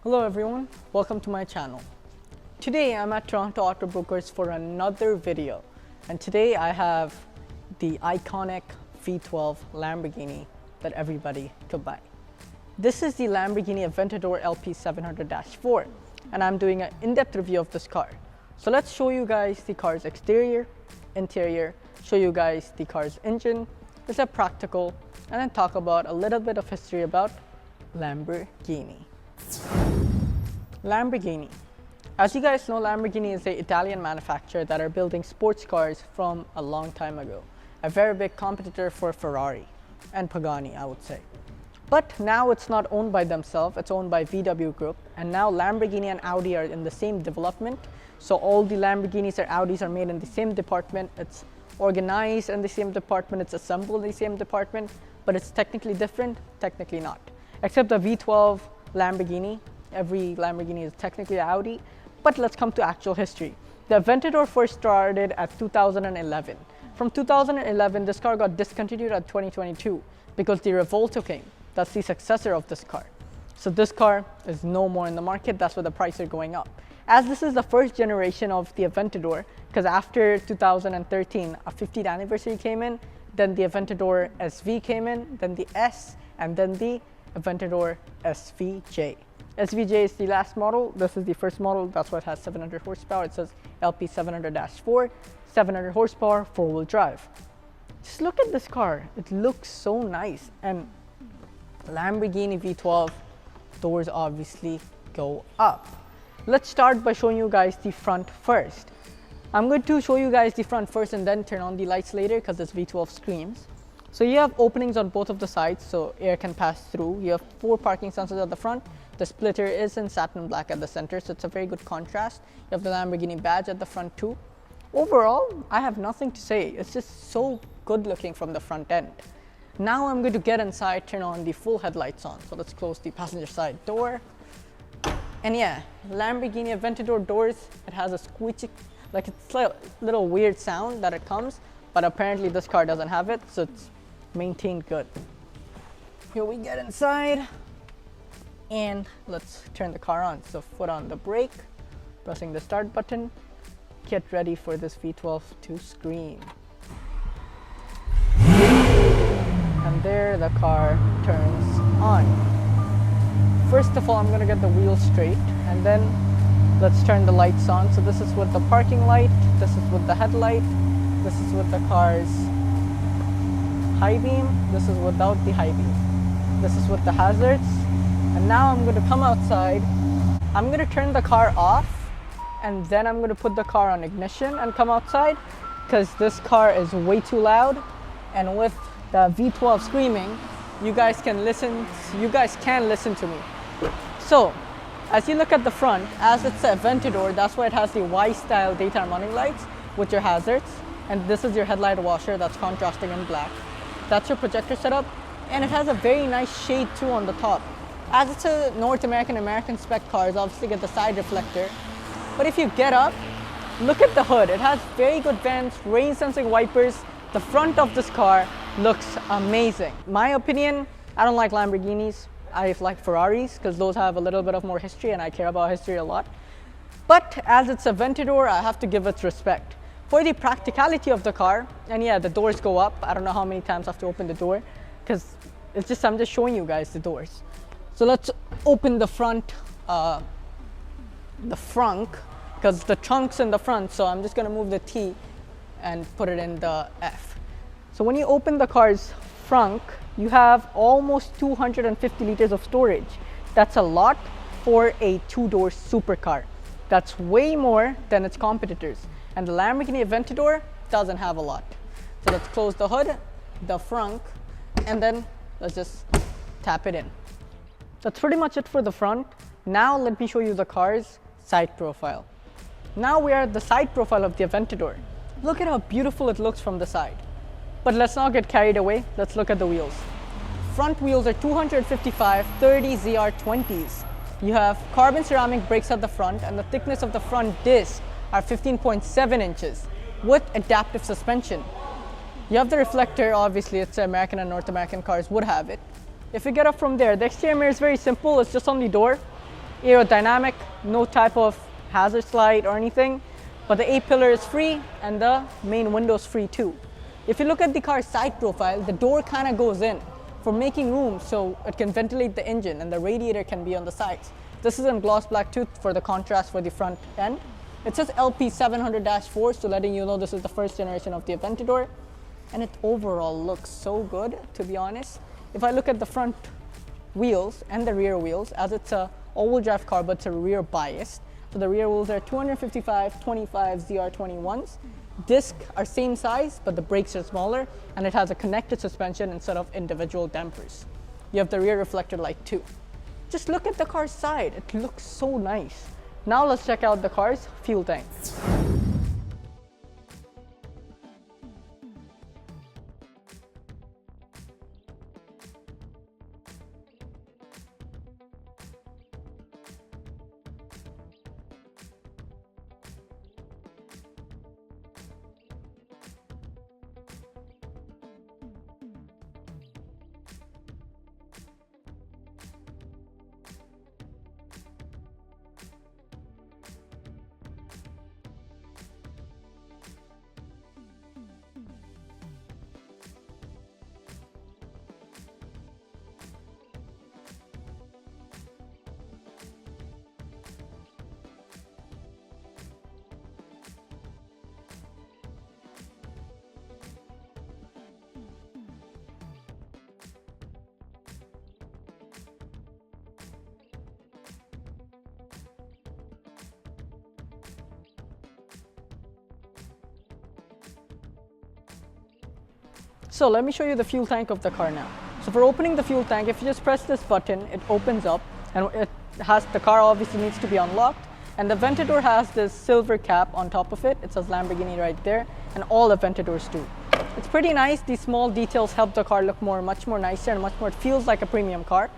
Hello everyone, welcome to my channel. Today I'm at Toronto Auto Brokers for another video, and today I have the iconic V12 Lamborghini that everybody could buy. This is the Lamborghini Aventador LP700-4, and I'm doing an in-depth review of this car. So let's show you guys the car's exterior, interior, show you guys the car's engine, is it practical, and then talk about a little bit of history about Lamborghini. Lamborghini. As you guys know, Lamborghini is an Italian manufacturer that are building sports cars from a long time ago. A very big competitor for Ferrari and Pagani, I would say. But now it's not owned by themselves, it's owned by VW Group. And now Lamborghini and Audi are in the same development. So all the Lamborghinis or Audis are made in the same department. It's organized in the same department, it's assembled in the same department, but it's technically different, technically not. Except the V12 Lamborghini, every Lamborghini is technically Audi. But let's come to actual history. The Aventador first started at 2011. From 2011, this car got discontinued at 2022 because the Revolto came. That's the successor of this car. So this car is no more in the market, that's why the prices are going up. As this is the first generation of the Aventador, because after 2013, a 50th anniversary came in, then the Aventador SV came in, then the S, and then the Aventador SVJ. SVJ is the last model. This is the first model. That's why it has 700 horsepower. It says LP700-4, 700 horsepower, four-wheel drive. Just look at this car. It looks so nice. And Lamborghini V12 doors obviously go up. Let's start by showing you guys the front first. I'm going to show you guys the front first and then turn on the lights later because this V12 screams. So you have openings on both of the sides so air can pass through. You have 4 parking sensors at the front. The splitter is in satin black at the center, so it's a very good contrast. You have the Lamborghini badge at the front too. Overall, I have nothing to say. It's just so good looking from the front end. Now I'm going to get inside, turn on the full headlights on. So let's close the passenger side door. And yeah, Lamborghini Aventador doors, it has a squeaky, like it's like a little weird sound that it comes, but apparently this car doesn't have it, so it's maintained good. Here we get inside, and let's turn the car on. So foot on the brake, pressing the start button, get ready for this V12 to scream. And there the car turns on. First of all, I'm gonna get the wheels straight, and then let's turn the lights on. So this is with the parking light, this is with the headlight, this is with the car's high beam, this is without the high beam. This is with the hazards. And now I'm gonna come outside. I'm gonna turn the car off, and then I'm gonna put the car on ignition and come outside because this car is way too loud. And with the V12 screaming, you guys can listen to me. So, as you look at the front, as it's an Aventador, that's why it has the Y-style daytime running lights with your hazards. And this is your headlight washer that's contrasting in black. That's your projector setup, and it has a very nice shade too on the top. As it's a North American spec car, it's obviously got the side reflector. But if you get up, look at the hood. It has very good vents, rain sensing wipers. The front of this car looks amazing. My opinion, I don't like Lamborghinis. I like Ferraris because those have a little bit of more history and I care about history a lot. But as it's a Aventador, I have to give it respect. For the practicality of the car, and yeah, the doors go up. I don't know how many times I have to open the door because I'm just showing you guys the doors. So let's open the front, the frunk, because the trunk's in the front. So I'm just gonna move the T and put it in the F. So when you open the car's frunk, you have almost 250 liters of storage. That's a lot for a 2-door supercar. That's way more than its competitors. And the Lamborghini Aventador doesn't have a lot. So let's close the hood, the frunk, and then let's just tap it in. That's pretty much it for the front. Now let me show you the car's side profile. Now we are at the side profile of the Aventador. Look at how beautiful it looks from the side. But let's not get carried away. Let's look at the wheels. Front wheels are 255 30 ZR20s. You have carbon ceramic brakes at the front, and the thickness of the front disc are 15.7 inches with adaptive suspension. You have the reflector, obviously it's American and North American cars would have it. If you get up from there, the exterior mirror is very simple, it's just on the door. Aerodynamic, no type of hazard light or anything, but the A-pillar is free and the main window is free too. If you look at the car's side profile, the door kind of goes in for making room so it can ventilate the engine, and the radiator can be on the sides. This is in gloss black too for the contrast for the front end. It says LP700-4, so letting you know this is the first generation of the Aventador, and it overall looks so good, to be honest. If I look at the front wheels and the rear wheels, as it's a all-wheel drive car, but it's a rear biased. So the rear wheels are 255/25 ZR21s. Discs are same size, but the brakes are smaller, and it has a connected suspension instead of individual dampers. You have the rear reflector light too. Just look at the car's side, it looks so nice. Now let's check out the car's fuel tank. So let me show you the fuel tank of the car now. So for opening the fuel tank, if you just press this button, it opens up, and the car obviously needs to be unlocked. And the Aventador has this silver cap on top of it. It says Lamborghini right there, and all Aventadors do. It's pretty nice. These small details help the car look much more nicer and it feels like a premium car.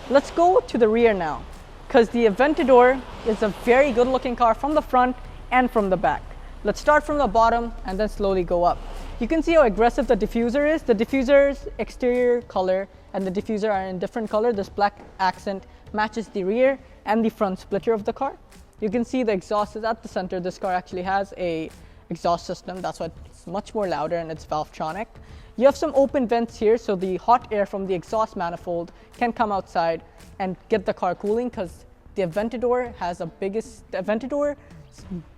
Let's go to the rear now, because the Aventador is a very good looking car from the front and from the back. Let's start from the bottom and then slowly go up. You can see how aggressive the diffuser is. The diffuser's exterior color and the diffuser are in different color. This black accent matches the rear and the front splitter of the car. You can see the exhaust is at the center. This car actually has a exhaust system. That's why it's much more louder, and it's Valvetronic. You have some open vents here, so the hot air from the exhaust manifold can come outside and get the car cooling, because the Aventador Aventador's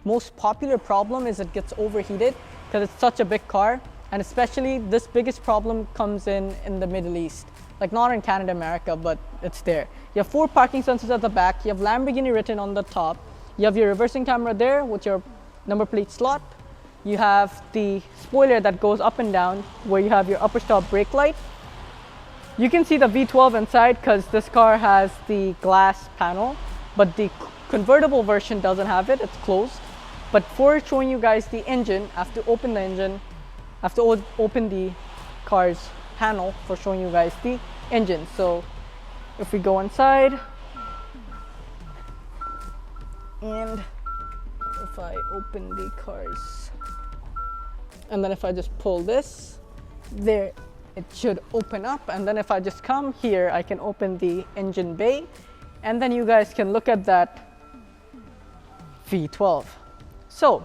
most popular problem is it gets overheated because it's such a big car, and especially this biggest problem comes in the Middle East. Like not in Canada, America, but it's there. You have 4 parking sensors at the back. You have Lamborghini written on the top. You have your reversing camera there with your number plate slot. You have the spoiler that goes up and down, where you have your upper stop brake light. You can see the V12 inside because this car has the glass panel, but the convertible version doesn't have it, it's closed. But for showing you guys the engine, I have to open the engine, I have to open the car's panel for showing you guys the engine. So if we go inside, and if I open the car's, and then if I just pull this, there it should open up, and then if I just come here, I can open the engine bay, and then you guys can look at that V12. So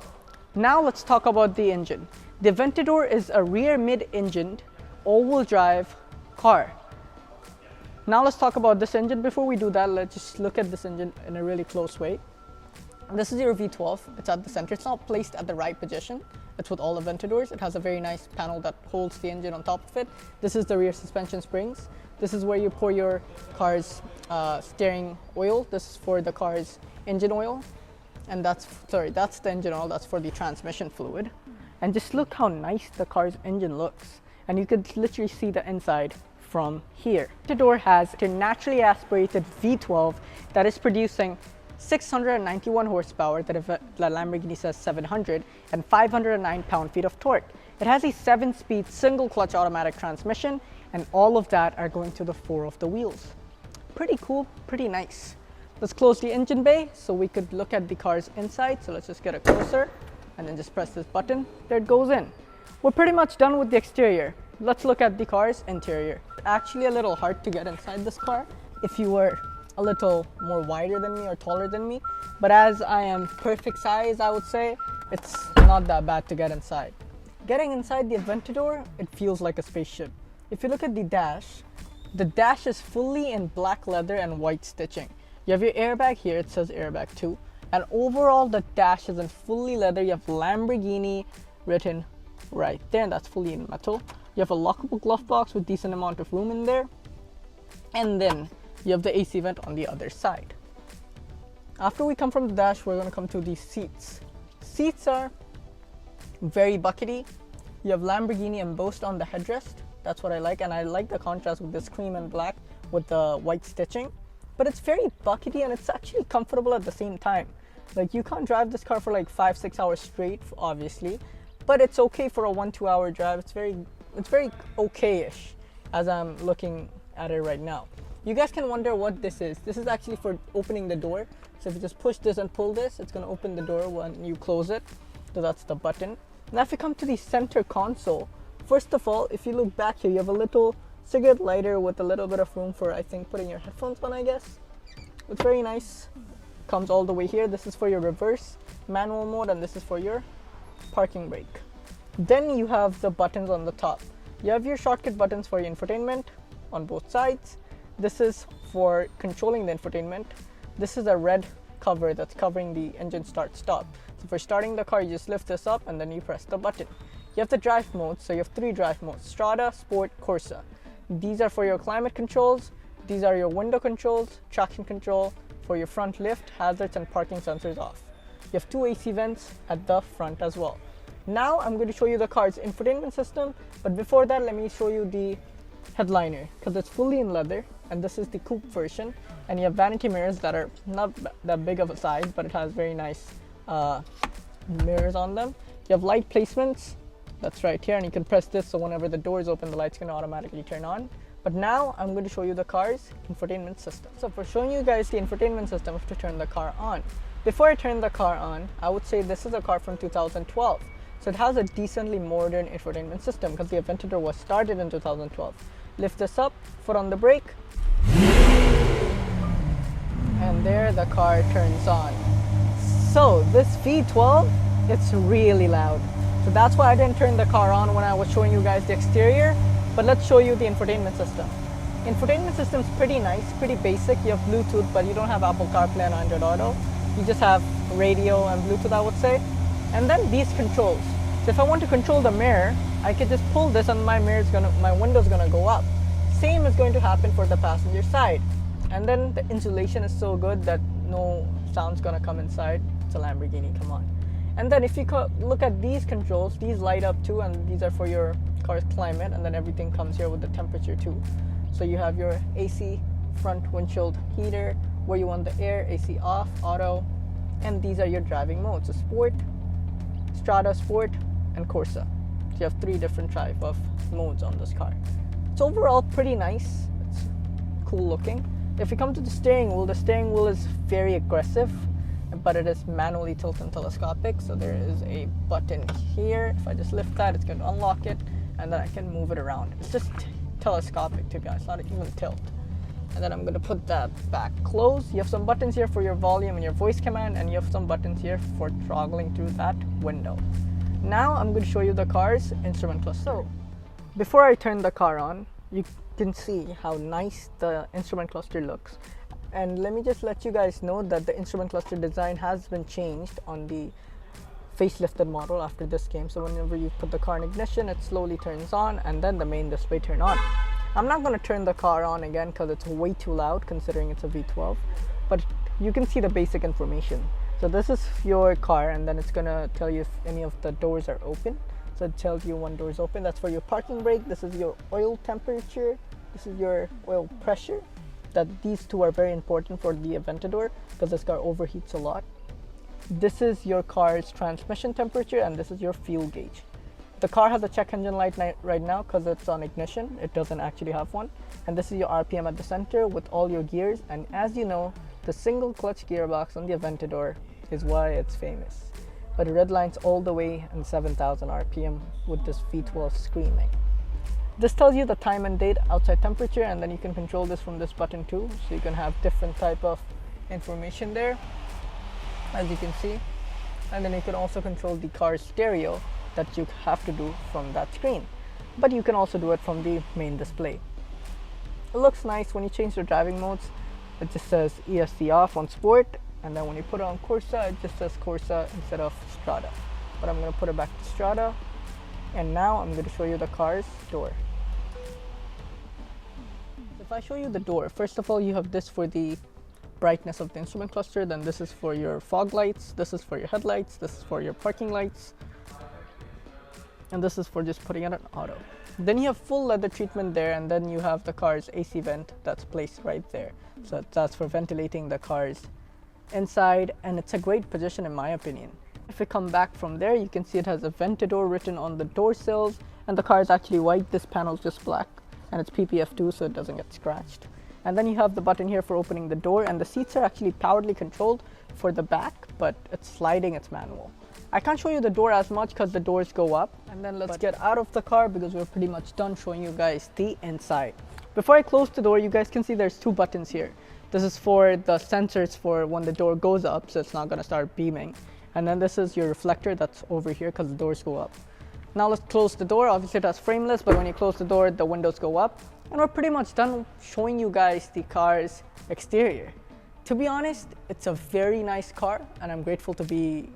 now let's talk about the engine. The Aventador is a rear mid-engined all-wheel drive car. Now let's talk about this engine. Before we do that, let's just look at this engine in a really close way. This is your V12. It's at the center. It's not placed at the right position. It's with all Aventadors. It has a very nice panel that holds the engine on top of it. This is the rear suspension springs. This is where you pour your car's steering oil. This is for the car's engine oil. And that's the engine oil. That's for the transmission fluid. And just look how nice the car's engine looks. And you could literally see the inside from here. Aventador has a naturally aspirated V12 that is producing 691 horsepower that Lamborghini says 700 and 509 pound-feet of torque. It has a 7-speed single clutch automatic transmission, and all of that are going to the 4 of the wheels. Pretty cool, pretty nice. Let's close the engine bay so we could look at the car's inside. So let's just get it closer and then just press this button. There it goes in. We're pretty much done with the exterior. Let's look at the car's interior. It's actually a little hard to get inside this car if you were a little more wider than me or taller than me, but as I am perfect size, I would say, it's not that bad to get inside. Getting inside the Aventador, it feels like a spaceship. If you look at the dash is fully in black leather and white stitching. You have your airbag here, it says airbag 2, and overall the dash is in fully leather. You have Lamborghini written right there, and that's fully in metal. You have a lockable glove box with decent amount of room in there, and then you have the AC vent on the other side. After we come from the dash, we're going to come to the seats. Seats are very buckety. You have Lamborghini embossed on the headrest. That's what I like, and I like the contrast with this cream and black with the white stitching. But it's very buckety and it's actually comfortable at the same time. Like, you can't drive this car for like 5-6 hours straight, obviously, but it's okay for a 1-2 hour drive. It's very okay-ish as I'm looking at it right now. You guys can wonder what this is. This is actually for opening the door. So if you just push this and pull this, it's going to open the door when you close it. So that's the button. Now if you come to the center console, first of all, if you look back here, you have a little cigarette lighter with a little bit of room for, I think, putting your headphones on, I guess. It's very nice. Comes all the way here. This is for your reverse manual mode, and this is for your parking brake. Then you have the buttons on the top. You have your shortcut buttons for your infotainment on both sides. This is for controlling the infotainment. This is a red cover that's covering the engine start stop. So for starting the car, you just lift this up and then you press the button. You have the drive modes, so you have 3 drive modes: Strada, Sport, Corsa. These are for your climate controls. These are your window controls, traction control for your front lift, hazards and parking sensors off. You have 2 AC vents at the front as well. Now I'm going to show you the car's infotainment system, but before that, let me show you the headliner, because it's fully in leather, and this is the coupe version, and you have vanity mirrors that are not that big of a size, but it has very nice mirrors on them. You have light placements, that's right here, and you can press this, so whenever the door is open, the light's going to automatically turn on. But now I'm going to show you the car's infotainment system. So for showing you guys the infotainment system, I have to turn the car on. Before I turn the car on, I would say this is a car from 2012. So it has a decently modern infotainment system because the Aventador was started in 2012. Lift this up, foot on the brake, and there the car turns on. So this V12, it's really loud. So that's why I didn't turn the car on when I was showing you guys the exterior. But let's show you the infotainment system. Infotainment system is pretty nice, pretty basic. You have Bluetooth, but you don't have Apple CarPlay and Android Auto. You just have radio and Bluetooth, I would say. And then these controls. So if I want to control the mirror, I could just pull this and my window's gonna go up. Same is going to happen for the passenger side. And then the insulation is so good that no sound's gonna come inside. It's a Lamborghini, come on. And then if you look at these controls, these light up too, and these are for your car's climate, and then everything comes here with the temperature too. So you have your AC front windshield heater, where you want the air, AC off, auto, and these are your driving modes: so Sport, Strada, Sport, and Corsa. So you have 3 different type of modes on this car. It's overall pretty nice. It's cool looking. If you come to the steering wheel is very aggressive, but it is manually tilt and telescopic. So there is a button here. If I just lift that, it's going to unlock it, and then I can move it around. It's just telescopic too, guys, not even tilt. And then I'm going to put that back closed. You have some buttons here for your volume and your voice command, and you have some buttons here for toggling through that window. Now I'm going to show you the car's instrument cluster. So before I turn the car on, you can see how nice the instrument cluster looks. And let me just let you guys know that the instrument cluster design has been changed on the facelifted model after this game. So whenever you put the car in ignition, it slowly turns on, and then the main display turn on. I'm not going to turn the car on again because it's way too loud considering it's a V12, but you can see the basic information. So this is your car, and then it's going to tell you if any of the doors are open. So it tells you one door is open. That's for your parking brake. This is your oil temperature. This is your oil pressure. That these 2 are very important for the Aventador because this car overheats a lot. This is your car's transmission temperature, and this is your fuel gauge. The car has a check engine light right now because it's on ignition. It doesn't actually have one. And this is your RPM at the center with all your gears. And as you know, the single clutch gearbox on the Aventador is why it's famous. But it redlines all the way in 7,000 RPM with this V12 screaming. This tells you the time and date, outside temperature, and then you can control this from this button too. So you can have different type of information there, as you can see. And then you can also control the car's stereo that you have to do from that screen. But you can also do it from the main display. It looks nice. When you change the driving modes, it just says ESC off on Sport, and then when you put it on Corsa, it just says Corsa instead of Strada. But I'm going to put it back to Strada, and now I'm going to show you the car's door. If I show you the door, first of all, you have this for the brightness of the instrument cluster, then this is for your fog lights, this is for your headlights, this is for your parking lights, and this is for just putting it on auto. Then you have full leather treatment there, and then you have the car's AC vent that's placed right there. So that's for ventilating the car's inside, and it's a great position in my opinion. If we come back from there, you can see it has Aventador written on the door sills, and the car is actually white. This panel is just black, and it's PPF2 so it doesn't get scratched. And then you have the button here for opening the door, and the seats are actually powerfully controlled for the back, but it's sliding, it's manual. I can't show you the door as much because the doors go up. And then let's get out of the car because we're pretty much done showing you guys the inside. Before I close the door, you guys can see there's two buttons here. This is for the sensors for when the door goes up, so it's not going to start beaming. And then this is your reflector that's over here because the doors go up. Now let's close the door. Obviously that's frameless, but when you close the door, the windows go up. And we're pretty much done showing you guys the car's exterior. To be honest, it's a very nice car, and I'm grateful to be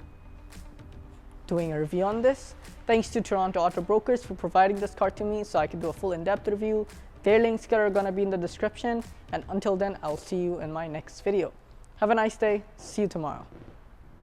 doing a review on this. Thanks to Toronto Auto Brokers for providing this car to me so I can do a full in-depth review. Their links are gonna be in the description, and until then, I'll see you in my next video. Have a nice day. See you tomorrow.